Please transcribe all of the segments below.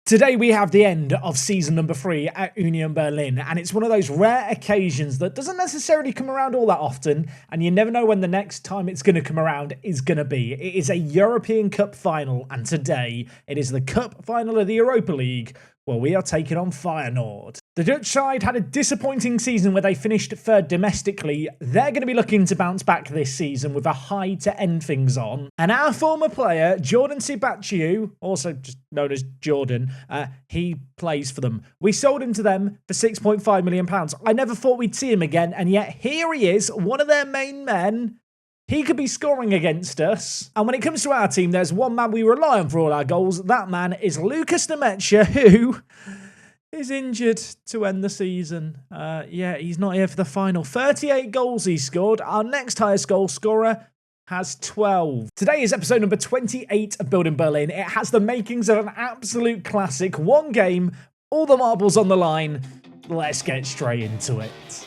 Today we have the end of season number 3 at Union Berlin, and it's one of those rare occasions that doesn't necessarily come around all that often, and you never know when the next time it's going to come around is going to be. It is a European Cup final, and today it is the Cup final of the Europa League, where we are taking on Feyenoord. The Dutch side had a disappointing season where they finished third domestically. They're going to be looking to bounce back this season with a high to end things on. And our former player, Jordan Sibachiu, also just known as Jordan, he plays for them. We sold him to them for £6.5 million. I never thought we'd see him again, and yet here he is, one of their main men. He could be scoring against us. And when it comes to our team, there's one man we rely on for all our goals. That man is Lucas Nemecha, who is injured to end the season. Yeah, he's not here for the final. 38 goals he scored. Our next highest goal scorer has 12. Today is episode number 28 of Building Berlin. It has the makings of an absolute classic. One game, all the marbles on the line. Let's get straight into it.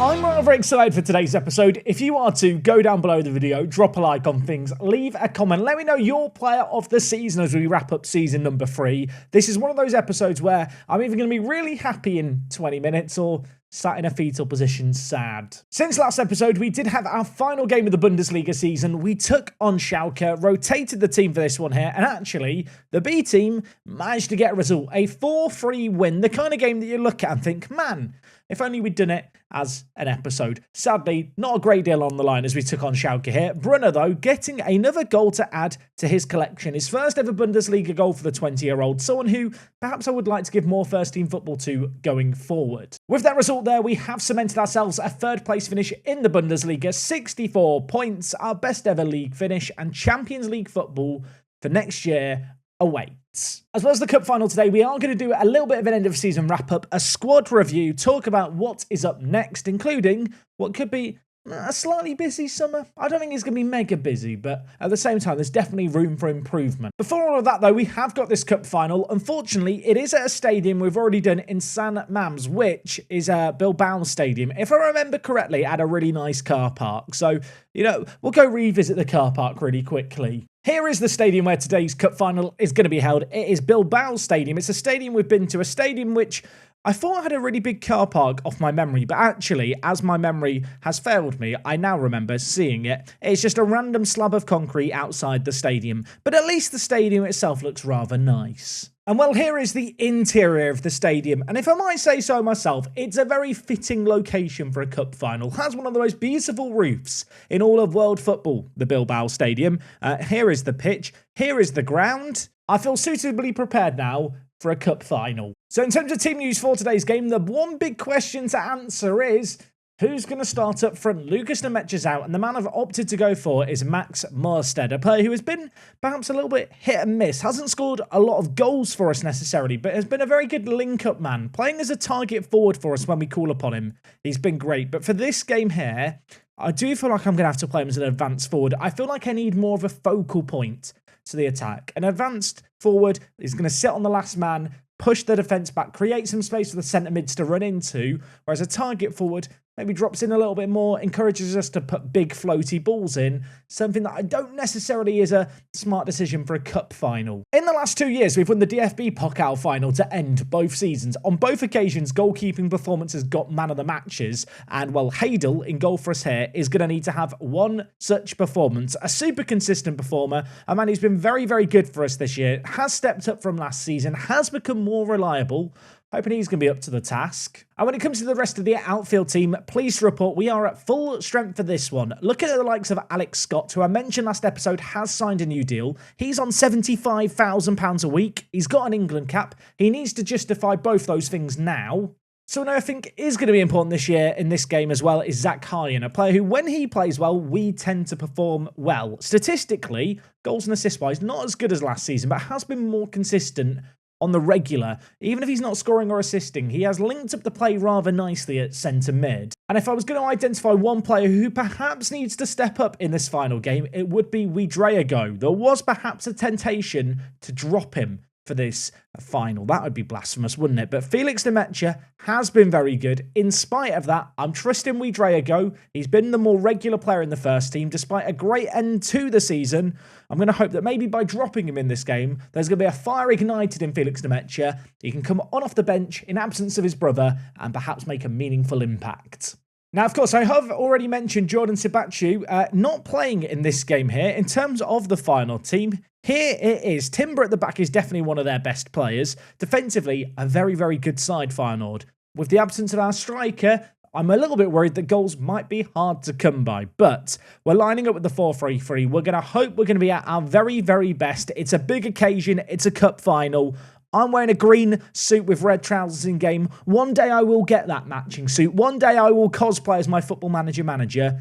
I'm rather excited for today's episode. If you are to, go down below the video, drop a like on things, leave a comment, let me know your player of the season as we wrap up season number 3. This is one of those episodes where I'm either going to be really happy in 20 minutes or sat in a fetal position sad. Since last episode, we did have our final game of the Bundesliga season. We took on Schalke, rotated the team for this one here, and actually, the B team managed to get a result. A 4-3 win, the kind of game that you look at and think, man, if only we'd done it as an episode. Sadly, not a great deal on the line as we took on Schalke here. Brunner, though, getting another goal to add to his collection. His first ever Bundesliga goal for the 20-year-old. Someone who perhaps I would like to give more first-team football to going forward. With that result there, we have cemented ourselves a third-place finish in the Bundesliga. 64 points, our best ever league finish, and Champions League football for next year awaits. As well as the cup final today, we are going to do a little bit of an end of season wrap up, a squad review, talk about what is up next, including what could be a slightly busy summer. I don't think it's going to be mega busy, but at the same time, there's definitely room for improvement. Before all of that, though, we have got this cup final. Unfortunately, it is at a stadium we've already done in San Mamés, which is a Bilbao stadium. If I remember correctly, it had a really nice car park. So, we'll go revisit the car park really quickly. Here is the stadium where today's cup final is going to be held. It is Bilbao Stadium. It's a stadium we've been to, a stadium which I thought had a really big car park off my memory, but actually, as my memory has failed me, I now remember seeing it. It's just a random slab of concrete outside the stadium, but at least the stadium itself looks rather nice. And well, here is the interior of the stadium, and if I might say so myself, it's a very fitting location for a cup final. It has one of the most beautiful roofs in all of world football, the Bilbao Stadium. Here is the pitch, here is the ground. I feel suitably prepared now for a cup final. So in terms of team news for today's game, the one big question to answer is, who's going to start up front? Lucas Nemecha's out, and the man I've opted to go for is Max Morstead, a player who has been perhaps a little bit hit and miss. Hasn't scored a lot of goals for us necessarily, but has been a very good link-up man, playing as a target forward for us when we call upon him. He's been great, but for this game here, I do feel like I'm going to have to play him as an advanced forward. I feel like I need more of a focal point to the attack. An advanced forward is going to sit on the last man, push the defence back, create some space for the centre mids to run into, whereas a target forward maybe drops in a little bit more, encourages us to put big floaty balls in, something that I don't necessarily is a smart decision for a cup final. In the last 2 years, we've won the DFB Pokal final to end both seasons. On both occasions, goalkeeping performances got man of the matches, and well, Heidel in goal for us here is going to need to have one such performance, a super consistent performer, a man who's been very, very good for us this year, has stepped up from last season, has become more reliable. Hoping he's going to be up to the task. And when it comes to the rest of the outfield team, pleased to report we are at full strength for this one. Look at the likes of Alex Scott, who I mentioned last episode has signed a new deal. He's on £75,000 a week. He's got an England cap. He needs to justify both those things now. So I think is going to be important this year in this game as well is Zach Hyen, a player who, when he plays well, we tend to perform well. Statistically, goals and assist-wise, not as good as last season, but has been more consistent on the regular. Even if he's not scoring or assisting, he has linked up the play rather nicely at centre mid. And if I was going to identify one player who perhaps needs to step up in this final game, it would be Wiedreago. There was perhaps a temptation to drop him for this final. That would be blasphemous, wouldn't it? But Felix Nemecha has been very good. In spite of that, I'm trusting Wiedrea. He's been the more regular player in the first team, despite a great end to the season. I'm going to hope that maybe by dropping him in this game, there's going to be a fire ignited in Felix Nemecha. He can come on off the bench in absence of his brother and perhaps make a meaningful impact. Now, of course, I have already mentioned Jordan Sibachau not playing in this game here. In terms of the final team, here it is. Timber at the back is definitely one of their best players. Defensively, a very, very good side, Feyenoord. With the absence of our striker, I'm a little bit worried that goals might be hard to come by, but we're lining up with the 4-3-3. We're going to hope we're going to be at our very, very best. It's a big occasion. It's a cup final. I'm wearing a green suit with red trousers in game. One day I will get that matching suit. One day I will cosplay as my Football Manager.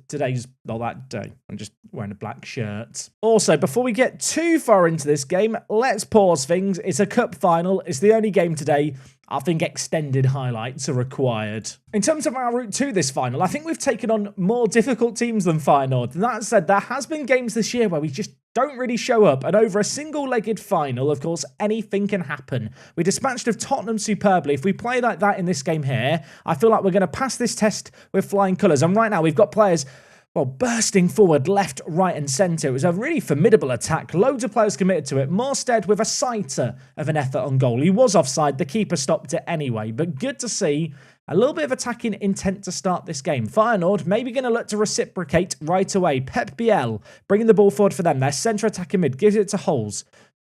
Today's not that day. I'm just wearing a black shirt. Also, before we get too far into this game, let's pause things. It's a cup final. It's the only game today. I think extended highlights are required. In terms of our route to this final, I think we've taken on more difficult teams than Feyenoord. That said, there has been games this year where we just don't really show up, and over a single-legged final, of course, anything can happen. We dispatched of Tottenham superbly. If we play like that in this game here, I feel like we're going to pass this test with flying colours. And right now, we've got players, well, bursting forward left, right and centre. It was a really formidable attack. Loads of players committed to it. Morstead with a sighter of an effort on goal. He was offside. The keeper stopped it anyway. But good to see a little bit of attacking intent to start this game. Feyenoord maybe going to look to reciprocate right away. Pep Biel bringing the ball forward for them. Their centre attacking mid gives it to Holes.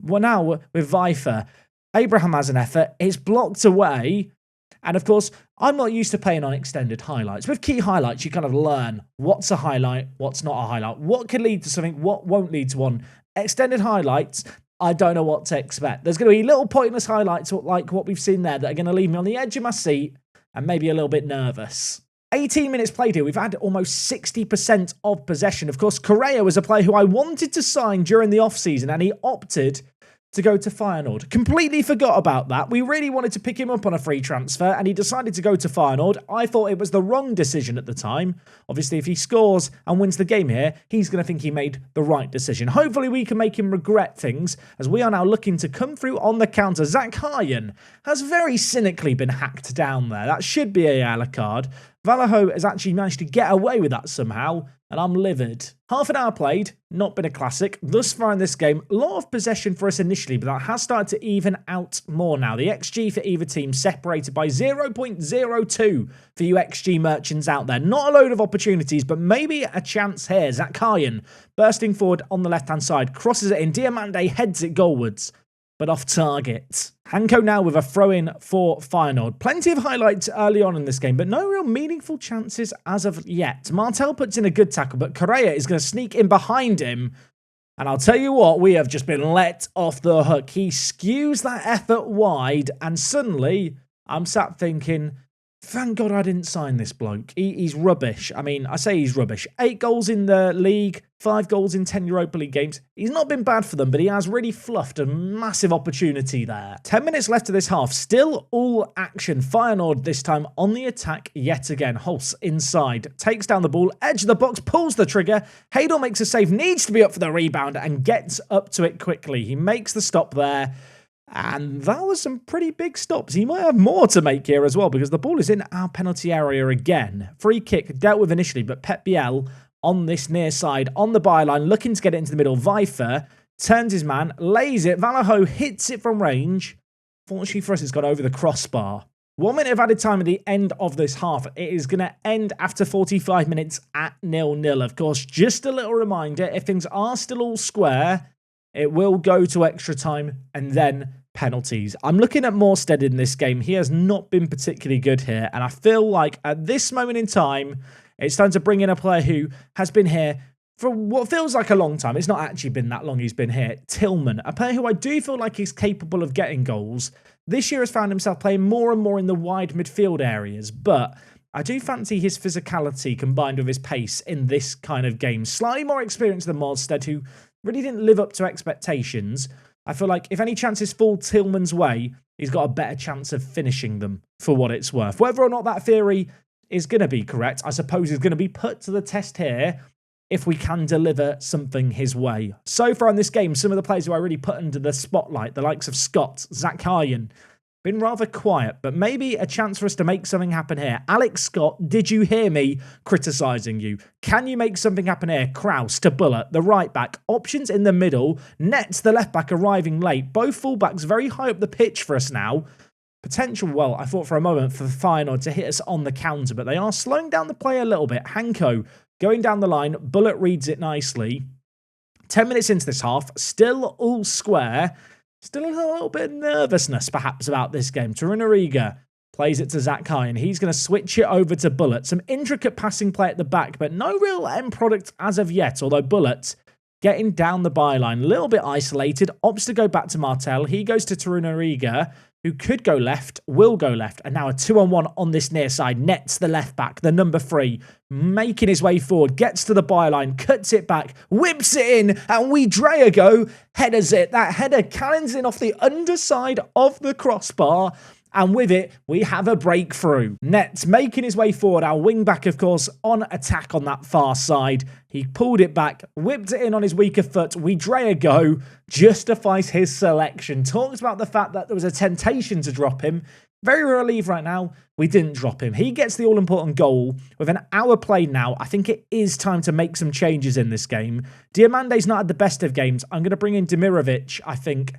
Well, now with Vifer, Abraham has an effort. It's blocked away. And of course, I'm not used to playing on extended highlights. With key highlights, you kind of learn what's a highlight, what's not a highlight, what can lead to something, what won't lead to one. Extended highlights, I don't know what to expect. There's going to be little pointless highlights like what we've seen there that are going to leave me on the edge of my seat and maybe a little bit nervous. 18 minutes played here. We've had almost 60% of possession. Of course, Correa was a player who I wanted to sign during the off-season, and he opted to go to Feyenoord. Completely forgot about that. We really wanted to pick him up on a free transfer, and he decided to go to Feyenoord. I thought it was the wrong decision at the time. Obviously, if he scores and wins the game here, he's going to think he made the right decision. Hopefully, we can make him regret things, as we are now looking to come through on the counter. Zach Hyen has very cynically been hacked down there. That should be a yellow card. Vallejo has actually managed to get away with that somehow, and I'm livid. Half an hour played, not been a classic. Thus far in this game, a lot of possession for us initially, but that has started to even out more now. The XG for either team separated by 0.02 for you XG merchants out there. Not a load of opportunities, but maybe a chance here. Zach Hyen bursting forward on the left-hand side, crosses it in. Diamande heads it goalwards, but off target. Hanko now with a throw-in for Feyenoord. Plenty of highlights early on in this game, but no real meaningful chances as of yet. Martel puts in a good tackle, but Correa is going to sneak in behind him. And I'll tell you what, we have just been let off the hook. He skews that effort wide, and suddenly I'm sat thinking, thank God I didn't sign this bloke. He's rubbish. I mean, I say he's rubbish. 8 goals in the league, 5 goals in 10 Europa League games. He's not been bad for them, but he has really fluffed a massive opportunity there. 10 minutes left of this half. Still all action. Feyenoord this time on the attack yet again. Hulse inside. Takes down the ball. Edge of the box. Pulls the trigger. Heydel makes a save. Needs to be up for the rebound and gets up to it quickly. He makes the stop there. And that was some pretty big stops. He might have more to make here as well, because the ball is in our penalty area again. Free kick dealt with initially, but Pep Biel on this near side, on the byline, looking to get it into the middle. Vifer turns his man, lays it. Vallejo hits it from range. Fortunately for us, it's gone over the crossbar. 1 minute of added time at the end of this half. It is going to end after 45 minutes at 0-0. Of course, just a little reminder, if things are still all square, it will go to extra time and then penalties. I'm looking at Morstead in this game. He has not been particularly good here, and I feel like at this moment in time, it's time to bring in a player who has been here for what feels like a long time. It's not actually been that long he's been here. Tillman, a player who I do feel like is capable of getting goals. This year has found himself playing more and more in the wide midfield areas, but I do fancy his physicality combined with his pace in this kind of game. Slightly more experienced than Morstead, who really didn't live up to expectations. I feel like if any chances fall Tillman's way, he's got a better chance of finishing them for what it's worth. Whether or not that theory is going to be correct, I suppose is going to be put to the test here if we can deliver something his way. So far in this game, some of the players who I really put under the spotlight, the likes of Scott, Zach Hyen, been rather quiet, but maybe a chance for us to make something happen here. Alex Scott, did you hear me criticising you? Can you make something happen here? Kraus to Bullet, the right back. Options in the middle. Nets, the left back, arriving late. Both fullbacks very high up the pitch for us now. Potential, well, I thought for a moment for Feyenoord to hit us on the counter, but they are slowing down the play a little bit. Hanko going down the line. Bullet reads it nicely. 10 minutes into this half, still all square. Still a little bit of nervousness, perhaps, about this game. Torunariga plays it to Zach Hyen. He's going to switch it over to Bullet. Some intricate passing play at the back, but no real end product as of yet, although Bullet getting down the byline, a little bit isolated, opts to go back to Martel. He goes to Torunariga, who could go left, will go left, and now a 2-on-1 on this near side. Nets the left back, the number 3, making his way forward, gets to the byline, cuts it back, whips it in, and Wiedreago headers it. That header cannons in off the underside of the crossbar, and with it, we have a breakthrough. Nets making his way forward. Our wing-back, of course, on attack on that far side. He pulled it back, whipped it in on his weaker foot. Wiedreago justifies his selection. Talks about the fact that there was a temptation to drop him. Very relieved right now we didn't drop him. He gets the all-important goal. With an hour played now, I think it is time to make some changes in this game. Diamande's not had the best of games. I'm going to bring in Demirovic, I think,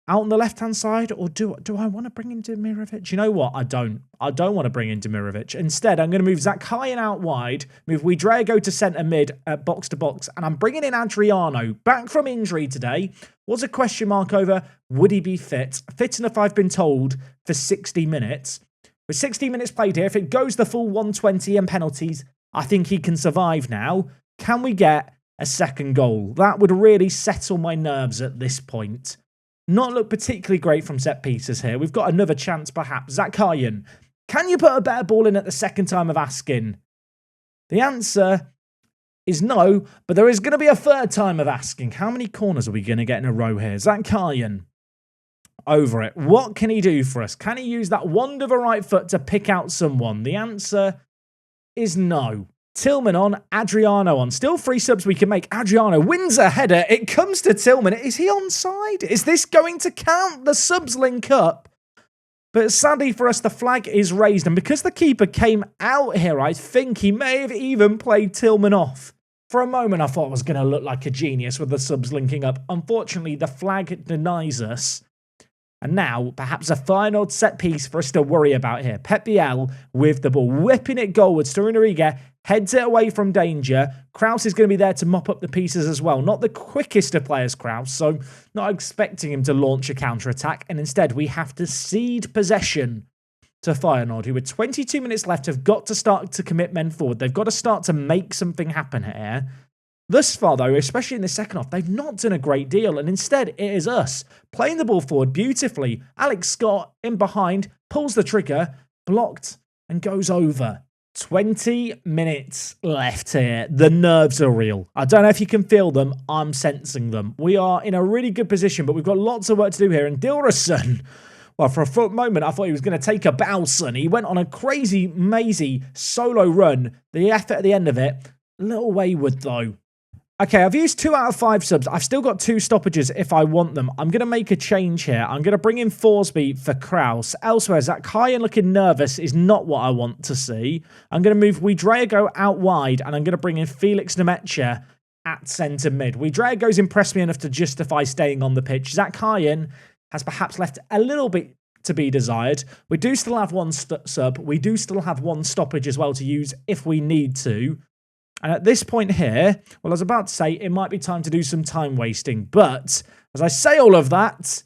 out on the left-hand side, or do I want to bring in Demirovic? You know what? I don't want to bring in Demirovic. Instead, I'm going to move Zach Hyen out wide, move Wiedreago to centre mid, box to box, and I'm bringing in Adriano, back from injury today. Was a question mark over, would he be fit? Fit enough, I've been told, for 60 minutes. With 60 minutes played here, if it goes the full 120 and penalties, I think he can survive now. Can we get a second goal? That would really settle my nerves at this point. Not look particularly great from set pieces here. We've got another chance, perhaps. Zach Hyen, can you put a better ball in at the second time of asking? The answer is no, but there is going to be a third time of asking. How many corners are we going to get in a row here? Zach Hyen, over it. What can he do for us? Can he use that wand of a right foot to pick out someone? The answer is no. Tillman on, Adriano on. Still 3 subs we can make. Adriano wins a header. It comes to Tillman. Is he onside? Is this going to count? The subs link up. But sadly for us, the flag is raised. And because the keeper came out here, I think he may have even played Tillman off. For a moment, I thought I was going to look like a genius with the subs linking up. Unfortunately, the flag denies us. And now, perhaps a final set piece for us to worry about here. Pep Biel with the ball, whipping it goalwards. Torunariga heads it away from danger. Kraus is going to be there to mop up the pieces as well. Not the quickest of players, Kraus, so not expecting him to launch a counter-attack. And instead, we have to cede possession to Feyenoord, who with 22 minutes left have got to start to commit men forward. They've got to start to make something happen here. Thus far, though, especially in the second half, they've not done a great deal, and instead, it is us playing the ball forward beautifully. Alex Scott in behind, pulls the trigger, blocked, and goes over. 20 minutes left here. The nerves are real. I don't know if you can feel them. I'm sensing them. We are in a really good position, but we've got lots of work to do here, and Dilrosun, well, for a moment, I thought he was going to take a bow, son. He went on a crazy, mazy solo run. The effort at the end of it, a little wayward, though. Okay, I've used 2 out of 5 subs. I've still got 2 stoppages if I want them. I'm going to make a change here. I'm going to bring in Forsby for Kraus. Elsewhere, Zach Hyen looking nervous is not what I want to see. I'm going to move Wiedreago out wide, and I'm going to bring in Felix Nemetcha at centre mid. Wiedreago's impressed me enough to justify staying on the pitch. Zach Hyen has perhaps left a little bit to be desired. We do still have 1 sub. We do still have 1 stoppage as well to use if we need to. And at this point here, well, I was about to say it might be time to do some time wasting. But as I say all of that,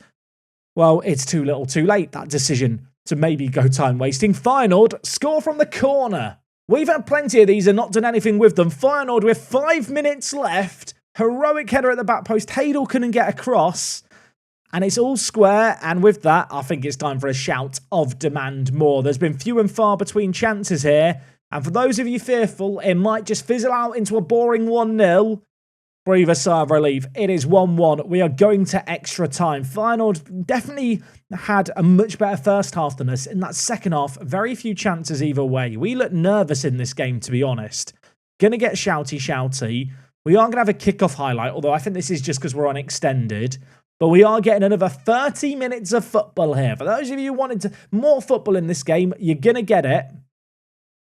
well, it's too little too late, that decision to maybe go time wasting. Feyenoord score from the corner. We've had plenty of these and not done anything with them. Feyenoord with 5 minutes left. Heroic header at the back post. Hadel couldn't get across. And it's all square. And with that, I think it's time for a shout of demand more. There's been few and far between chances here. And for those of you fearful, it might just fizzle out into a boring 1-0. Breathe a sigh of relief. It is 1-1. We are going to extra time. Feyenoord definitely had a much better first half than us. In that second half, very few chances either way. We looked nervous in this game, to be honest. going to get shouty. We are going to have a kickoff highlight, although I think this is just because we're on extended. But we are getting another 30 minutes of football here. For those of you who wanted more football in this game, you're going to get it.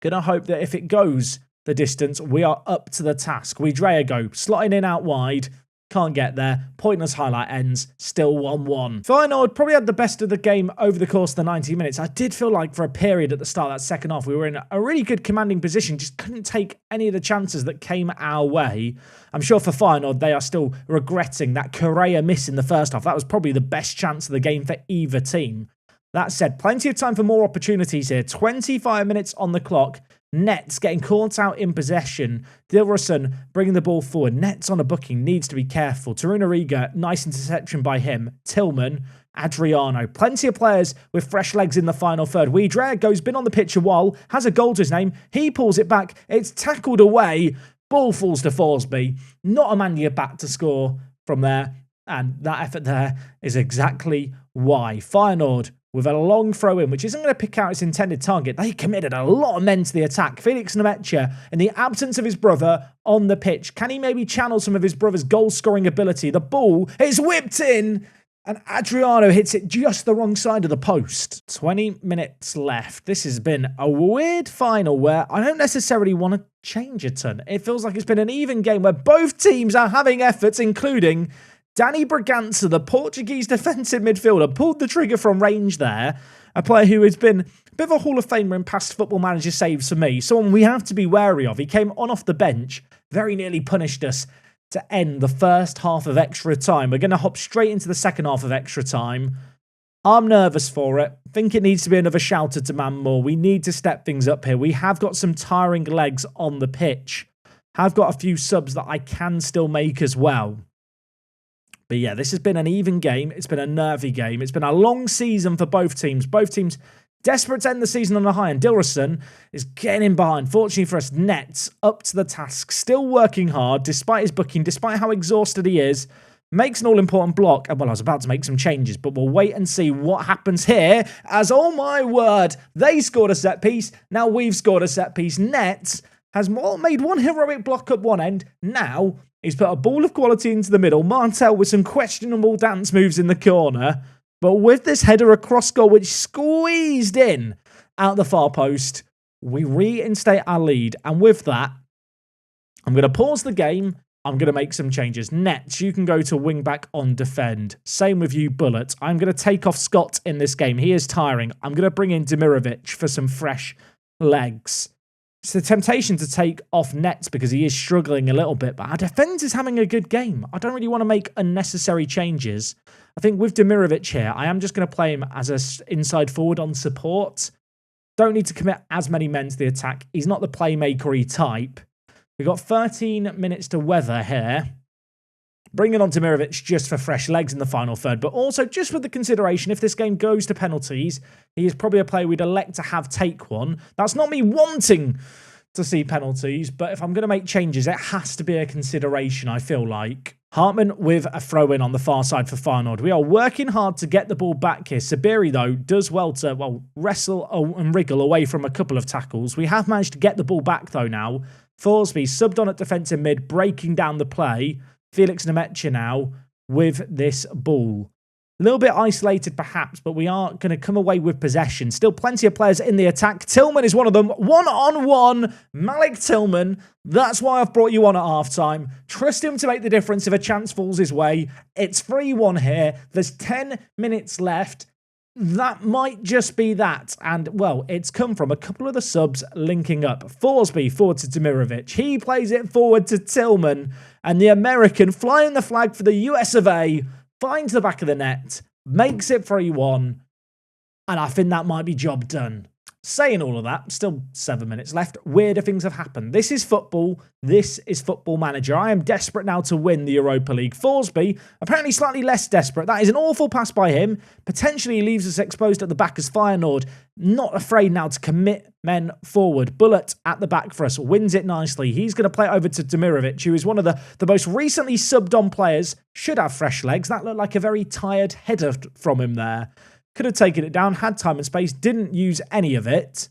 Going to hope that if it goes the distance, we are up to the task. We Drea go, slotting in out wide. Can't get there. Pointless highlight ends. Still 1-1. Feyenoord probably had the best of the game over the course of the 90 minutes. I did feel like for a period at the start of that second half, we were in a really good commanding position. Just couldn't take any of the chances that came our way. I'm sure for Feyenoord, they are still regretting that Correa miss in the first half. That was probably the best chance of the game for either team. That said, plenty of time for more opportunities here. 25 minutes on the clock. Nets getting caught out in possession. Dilrosun bringing the ball forward. Nets on a booking. Needs to be careful. Taruna Riga, nice interception by him. Tillman, Adriano. Plenty of players with fresh legs in the final third. Wiedre goes, been on the pitch a while. Has a goal to his name. He pulls it back. It's tackled away. Ball falls to Forsby. Not a man you're back to score from there. And that effort there is exactly why. Feyenoord with a long throw-in, which isn't going to pick out its intended target. They committed a lot of men to the attack. Felix Nemetcha, in the absence of his brother on the pitch, can he maybe channel some of his brother's goal-scoring ability? The ball is whipped in, and Adriano hits it just the wrong side of the post. 20 minutes left. This has been a weird final where I don't necessarily want to change a ton. It feels like it's been an even game where both teams are having efforts, including Danny Bragança, the Portuguese defensive midfielder, pulled the trigger from range there. A player who has been a bit of a Hall of Famer in past Football Manager saves for me. Someone we have to be wary of. He came on off the bench, very nearly punished us to end the first half of extra time. We're going to hop straight into the second half of extra time. I'm nervous for it. Think it needs to be another shouter to man more. We need to step things up here. We have got some tiring legs on the pitch. Have got a few subs that I can still make as well. But yeah, this has been an even game. It's been a nervy game. It's been a long season for both teams. Both teams desperate to end the season on a high. And Dilrosun is getting in behind. Fortunately for us, Nets up to the task. Still working hard despite his booking, despite how exhausted he is. Makes an all-important block. And well, I was about to make some changes, but we'll wait and see what happens here. As, oh my word, they scored a set piece. Now we've scored a set piece. Nets has made one heroic block up one end. Now he's put a ball of quality into the middle. Martel with some questionable dance moves in the corner. But with this header across goal, which squeezed in out the far post, we reinstate our lead. And with that, I'm going to pause the game. I'm going to make some changes. Nets, you can go to wing back on defend. Same with you, Bullet. I'm going to take off Scott in this game. He is tiring. I'm going to bring in Demirovic for some fresh legs. It's the temptation to take off Nets because he is struggling a little bit, but our defence is having a good game. I don't really want to make unnecessary changes. I think with Demirovic here, I am just going to play him as an inside forward on support. Don't need to commit as many men to the attack. He's not the playmaker-y type. We've got 13 minutes to weather here. Bringing on Demirovic just for fresh legs in the final third, but also just with the consideration, if this game goes to penalties, he is probably a player we'd elect to have take one. That's not me wanting to see penalties, but if I'm going to make changes, it has to be a consideration, I feel like. Hartman with a throw-in on the far side for Feyenoord. We are working hard to get the ball back here. Sabiri, though, does well to, wrestle and wriggle away from a couple of tackles. We have managed to get the ball back, though, now. Forsby subbed on at defensive mid, breaking down the play. Felix Nemetcha now with this ball. A little bit isolated perhaps, but we are going to come away with possession. Still plenty of players in the attack. Tillman is one of them. One-on-one. Malik Tillman. That's why I've brought you on at halftime. Trust him to make the difference if a chance falls his way. It's 3-1 here. There's 10 minutes left. That might just be that. And, well, it's come from a couple of the subs linking up. Forsby forward to Demirovic. He plays it forward to Tillman. And the American, flying the flag for the US of A, finds the back of the net, makes it 3-1. And I think that might be job done. Saying all of that, still 7 minutes left. Weirder things have happened. This is football. This is Football Manager. I am desperate now to win the Europa League. Forsby, apparently slightly less desperate. That is an awful pass by him. Potentially leaves us exposed at the back as Feyenoord. Not afraid now to commit men forward. Bullet at the back for us. Wins it nicely. He's going to play it over to Demirovic, who is one of the most recently subbed on players. Should have fresh legs. That looked like a very tired header from him there. Could have taken it down, had time and space, didn't use any of it.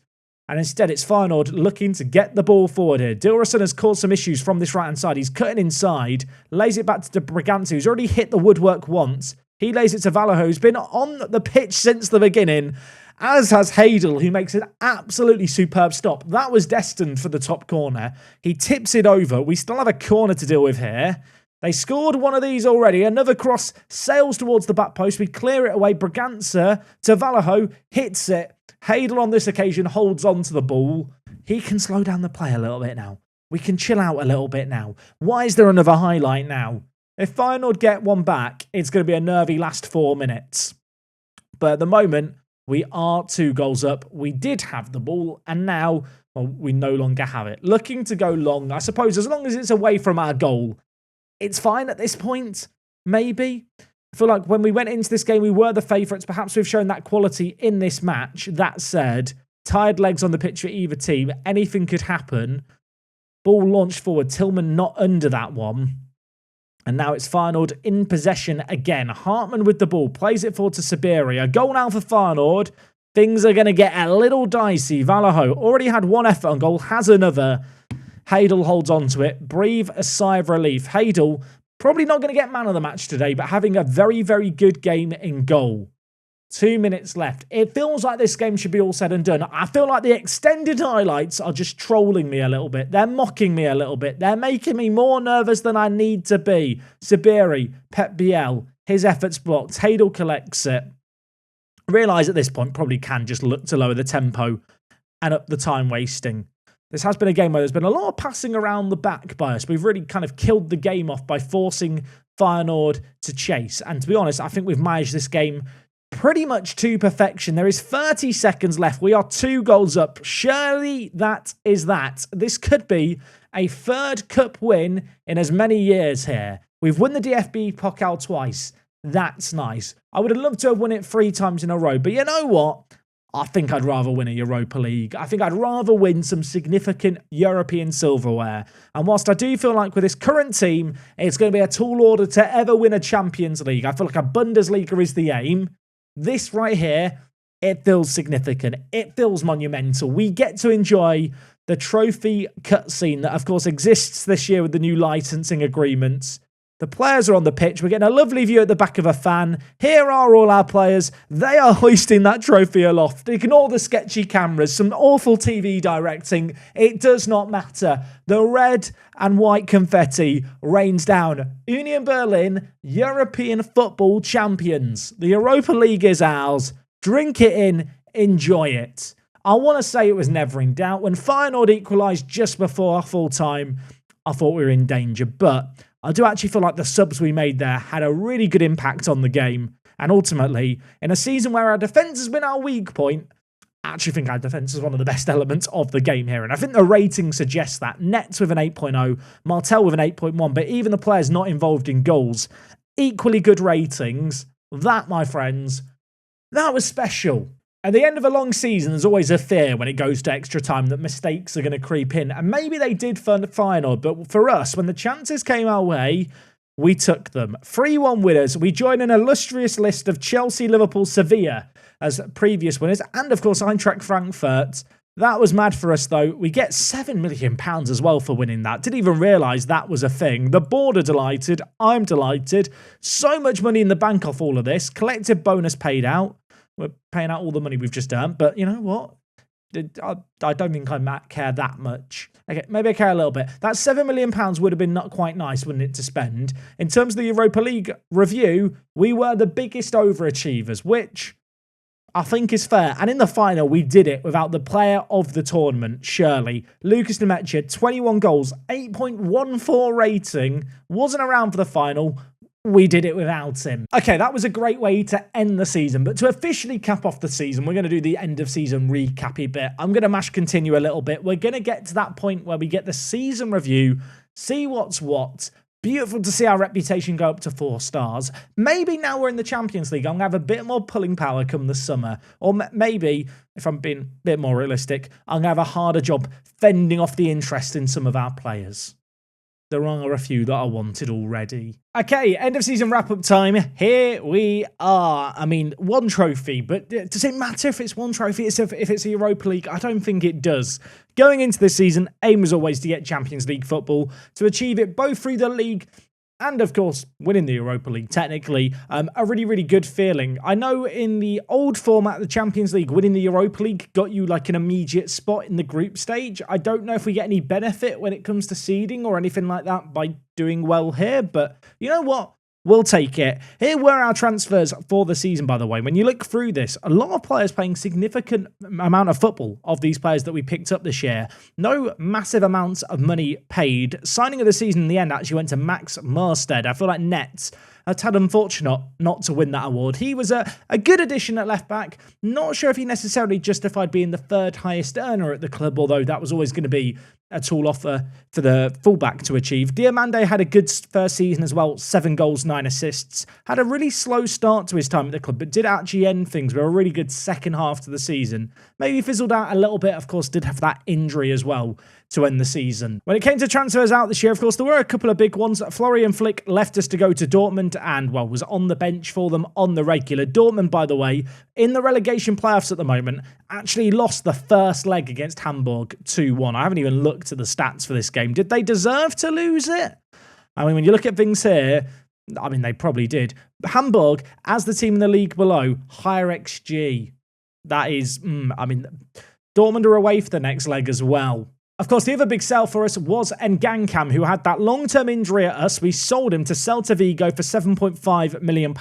And instead, it's Feyenoord looking to get the ball forward here. Dilrosun has caused some issues from this right-hand side. He's cutting inside, lays it back to Brigance, who's already hit the woodwork once. He lays it to Vallejo, who's been on the pitch since the beginning, as has Hadel, who makes an absolutely superb stop. That was destined for the top corner. He tips it over. We still have a corner to deal with here. They scored one of these already. Another cross sails towards the back post. We clear it away. Braganza to Vallejo, hits it. Hadel on this occasion holds on to the ball. He can slow down the play a little bit now. We can chill out a little bit now. Why is there another highlight now? If Feyenoord get one back, it's going to be a nervy last 4 minutes. But at the moment, we are 2 goals up. We did have the ball, and now we no longer have it. Looking to go long, I suppose, as long as it's away from our goal, it's fine at this point, maybe. I feel like when we went into this game, we were the favourites. Perhaps we've shown that quality in this match. That said, tired legs on the pitch for either team. Anything could happen. Ball launched forward. Tillman not under that one. And now it's Feyenoord in possession again. Hartman with the ball. Plays it forward to Siberia. Goal now for Feyenoord. Things are going to get a little dicey. Vallejo already had one effort on goal. Has another. Hadel holds on to it. Breathe a sigh of relief. Hadel probably not going to get man of the match today, but having a very, very good game in goal. 2 minutes left. It feels like this game should be all said and done. I feel like the extended highlights are just trolling me a little bit. They're mocking me a little bit. They're making me more nervous than I need to be. Sabiri, Pep Biel, his efforts blocked. Hadel collects it. Realise at this point probably can just look to lower the tempo and up the time wasting. This has been a game where there's been a lot of passing around the back by us. We've really kind of killed the game off by forcing Feyenoord to chase. And to be honest, I think we've managed this game pretty much to perfection. There is 30 seconds left. We are 2 goals up. Surely that is that. This could be a 3rd cup win in as many years here. We've won the DFB Pokal twice. That's nice. I would have loved to have won it 3 times in a row. But you know what? I think I'd rather win a Europa League. I think I'd rather win some significant European silverware. And whilst I do feel like with this current team, it's going to be a tall order to ever win a Champions League. I feel like a Bundesliga is the aim. This right here, it feels significant. It feels monumental. We get to enjoy the trophy cutscene that, of course, exists this year with the new licensing agreements. The players are on the pitch. We're getting a lovely view at the back of a fan. Here are all our players. They are hoisting that trophy aloft. Ignore the sketchy cameras, some awful TV directing. It does not matter. The red and white confetti rains down. Union Berlin, European football champions. The Europa League is ours. Drink it in. Enjoy it. I want to say it was never in doubt. When Feyenoord equalised just before full time, I thought we were in danger, but I do actually feel like the subs we made there had a really good impact on the game. And ultimately, in a season where our defence has been our weak point, I actually think our defence is one of the best elements of the game here. And I think the rating suggests that. Nets with an 8.0, Martel with an 8.1, but even the players not involved in goals, equally good ratings. That, my friends, that was special. At the end of a long season, there's always a fear when it goes to extra time that mistakes are going to creep in. And maybe they did for Feyenoord, but for us, when the chances came our way, we took them. 3-1 winners. We join an illustrious list of Chelsea, Liverpool, Sevilla as previous winners. And, of course, Eintracht Frankfurt. That was mad for us, though. We get £7 million as well for winning that. Didn't even realise that was a thing. The board are delighted. I'm delighted. So much money in the bank off all of this. Collective bonus paid out. We're paying out all the money we've just earned, but you know what? I don't think I care that much. Okay, maybe I care a little bit. That £7 million would have been not quite nice, wouldn't it, to spend? In terms of the Europa League review, we were the biggest overachievers, which I think is fair. And in the final, we did it without the player of the tournament, Shirley. Lucas Nemecha, 21 goals, 8.14 rating, wasn't around for the final. We did it without him. Okay, that was a great way to end the season, but to officially cap off the season, we're going to do the end of season recappy bit. I'm going to mash continue a little bit. We're going to get to that point where we get the season review, see what's what. Beautiful to see our reputation go up to 4 stars. Maybe now we're in the Champions League, I'm going to have a bit more pulling power come the summer. Or maybe, if I'm being a bit more realistic, I'm going to have a harder job fending off the interest in some of our players. there are a few that are wanted already. Okay, end of season wrap-up time. Here we are. I mean, one trophy, but does it matter if it's one trophy? If it's a Europa League? I don't think it does. Going into this season, aim was always to get Champions League football, to achieve it both through the league and, of course, winning the Europa League, technically. A really, really good feeling. I know in the old format, the Champions League, winning the Europa League got you like an immediate spot in the group stage. I don't know if we get any benefit when it comes to seeding or anything like that by doing well here, but you know what? We'll take it. Here were our transfers for the season, by the way. When you look through this, a lot of players playing significant amount of football of these players that we picked up this year. No massive amounts of money paid. Signing of the season in the end actually went to Max Marstead. I feel like Nets are tad unfortunate not to win that award. He was a good addition at left back. Not sure if he necessarily justified being the third highest earner at the club, although that was always going to be a tall offer for the fullback to achieve. Diomande had a good first season as well, 7 goals, 9 assists. Had a really slow start to his time at the club, but did actually end things with a really good second half to the season. Maybe fizzled out a little bit, of course, did have that injury as well to end the season. When it came to transfers out this year, of course, there were a couple of big ones. Florian Flick left us to go to Dortmund and, well, was on the bench for them on the regular. Dortmund, by the way, in the relegation playoffs at the moment, actually lost the first leg against Hamburg 2-1. I haven't even looked at the stats for this game. Did they deserve to lose it? I mean, when you look at things here, I mean, they probably did. Hamburg, as the team in the league below, higher XG. That is, I mean, Dortmund are away for the next leg as well. Of course, the other big sell for us was Ngankam, who had that long-term injury at us. We sold him to Celta Vigo for £7.5 million.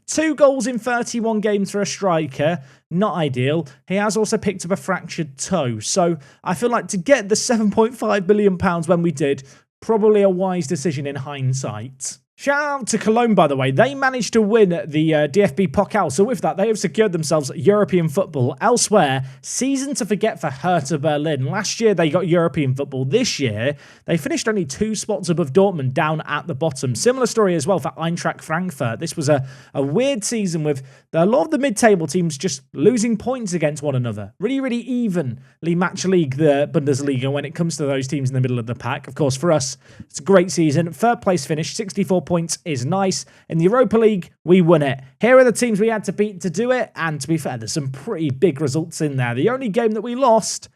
2 goals in 31 games for a striker. Not ideal. He has also picked up a fractured toe. So I feel like to get the £7.5 million when we did, probably a wise decision in hindsight. Shout out to Cologne, by the way. They managed to win the DFB Pokal. So with that, they have secured themselves European football. Elsewhere, season to forget for Hertha Berlin. Last year, they got European football. This year, they finished only 2 spots above Dortmund, down at the bottom. Similar story as well for Eintracht Frankfurt. This was a weird season with a lot of the mid-table teams just losing points against one another. Really, really evenly match league, the Bundesliga, when it comes to those teams in the middle of the pack. Of course, for us, it's a great season. 3rd place finish, 64 points is nice. In the Europa League, we won it. Here are the teams we had to beat to do it, and to be fair, there's some pretty big results in there. The only game that we lost,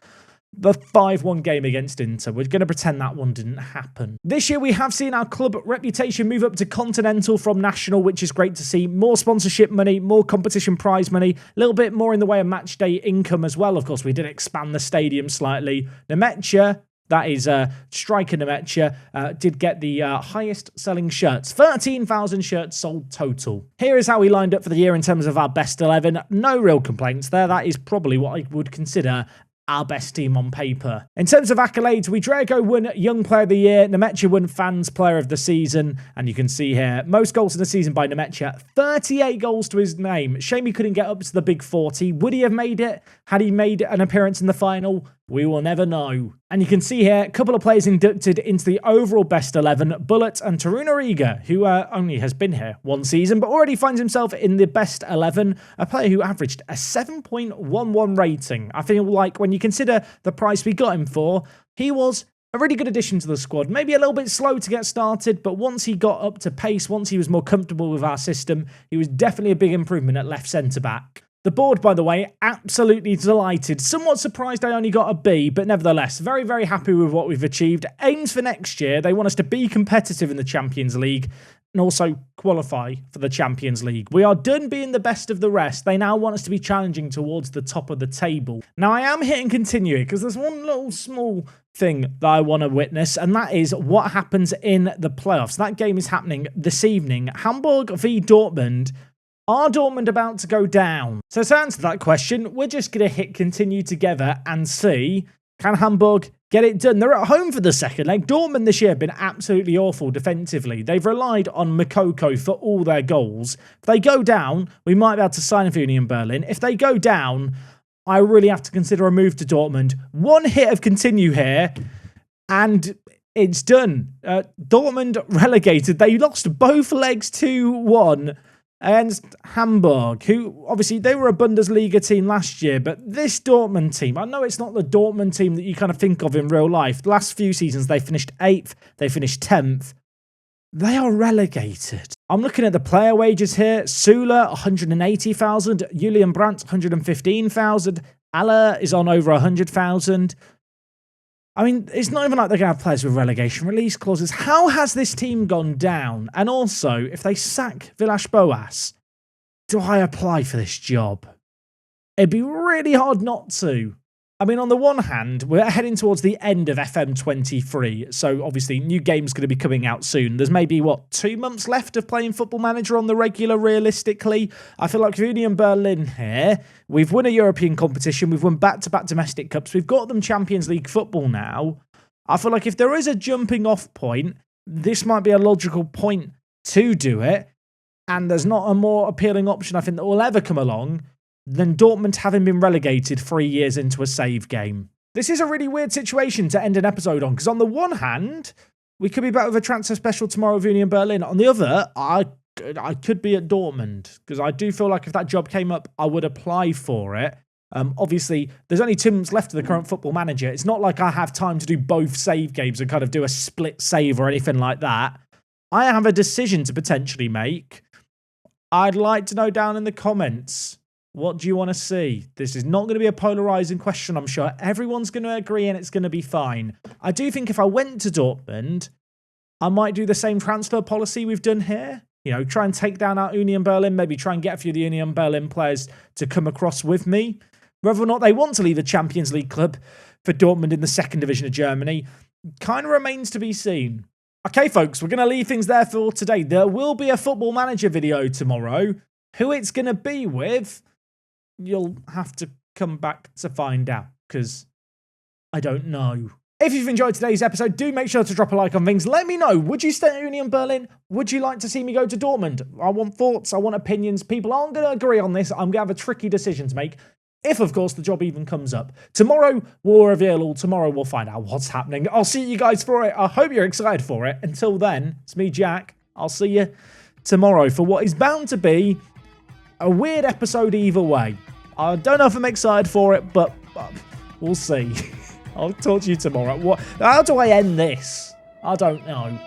the 5-1 game against Inter. We're going to pretend that one didn't happen. This year, we have seen our club reputation move up to continental from national, which is great to see. More sponsorship money, more competition prize money, a little bit more in the way of match day income as well. Of course, we did expand the stadium slightly. Nemecha, that is striker Nemecha, did get the highest selling shirts. 13,000 shirts sold total. Here is how we lined up for the year in terms of our best 11. No real complaints there. That is probably what I would consider our best team on paper. In terms of accolades, Drago won Young Player of the Year, Nemecha won Fans Player of the Season, and you can see here, most goals in the season by Nemecha, 38 goals to his name. Shame he couldn't get up to the big 40. Would he have made it had he made an appearance in the final? We will never know. And you can see here, a couple of players inducted into the overall best 11, Bullet and Taruna Riga, who only has been here 1 season, but already finds himself in the best 11, a player who averaged a 7.11 rating. I feel like when you consider the price we got him for, he was a really good addition to the squad. Maybe a little bit slow to get started, but once he got up to pace, once he was more comfortable with our system, he was definitely a big improvement at left centre-back. The board, by the way, absolutely delighted. Somewhat surprised I only got a B, but nevertheless, very, very happy with what we've achieved. Aims for next year, they want us to be competitive in the Champions League and also qualify for the Champions League. We are done being the best of the rest. They now want us to be challenging towards the top of the table. Now, I am hitting continue because there's one little small thing that I want to witness, and that is what happens in the playoffs. That game is happening this evening. Hamburg v Dortmund. Are Dortmund about to go down? So to answer that question, we're just going to hit continue together and see, can Hamburg get it done? They're at home for the second leg. Dortmund this year have been absolutely awful defensively. They've relied on Moukoko for all their goals. If they go down, we might be able to sign for Union Berlin. If they go down, I really have to consider a move to Dortmund. One hit of continue here, and it's done. Dortmund relegated. They lost both legs 2-1. against Hamburg, who obviously they were a Bundesliga team last year, but this Dortmund team, I know it's not the Dortmund team that you kind of think of in real life. The last few seasons, they finished 8th, they finished 10th. They are relegated. I'm looking at the player wages here. Sula, 180,000. Julian Brandt, 115,000. Aller is on over 100,000. I mean, it's not even like they're going to have players with relegation release clauses. How has this team gone down? And also, if they sack Villas-Boas, do I apply for this job? It'd be really hard not to. I mean, on the one hand, we're heading towards the end of FM23, so obviously new games going to be coming out soon. There's maybe, 2 months left of playing Football Manager on the regular, realistically. I feel like Union Berlin here, we've won a European competition, we've won back-to-back domestic cups, we've got them Champions League football now. I feel like if there is a jumping off point, this might be a logical point to do it, and there's not a more appealing option I think that will ever come along than Dortmund having been relegated 3 years into a save game. This is a really weird situation to end an episode on, because on the one hand, we could be back with a transfer special tomorrow with Union Berlin. On the other, I could be at Dortmund, because I do feel like if that job came up, I would apply for it. Obviously, there's only 2 months left of the current Football Manager. It's not like I have time to do both save games and kind of do a split save or anything like that. I have a decision to potentially make. I'd like to know down in the comments, what do you want to see? This is not going to be a polarizing question, I'm sure. Everyone's going to agree and it's going to be fine. I do think if I went to Dortmund, I might do the same transfer policy we've done here. You know, try and take down our Union Berlin, maybe try and get a few of the Union Berlin players to come across with me. Whether or not they want to leave the Champions League club for Dortmund in the 2nd division of Germany kind of remains to be seen. Okay, folks, we're going to leave things there for today. There will be a Football Manager video tomorrow. Who it's going to be with, you'll have to come back to find out, because I don't know. If you've enjoyed today's episode, do make sure to drop a like on things. Let me know, would you stay at Union Berlin? Would you like to see me go to Dortmund? I want thoughts, I want opinions. People aren't going to agree on this. I'm going to have a tricky decision to make, if, of course, the job even comes up. Tomorrow, we'll reveal all. Tomorrow, we'll find out what's happening. I'll see you guys for it. I hope you're excited for it. Until then, it's me, Jack. I'll see you tomorrow for what is bound to be a weird episode either way. I don't know if I'm excited for it, but we'll see. I'll talk to you tomorrow. How do I end this? I don't know.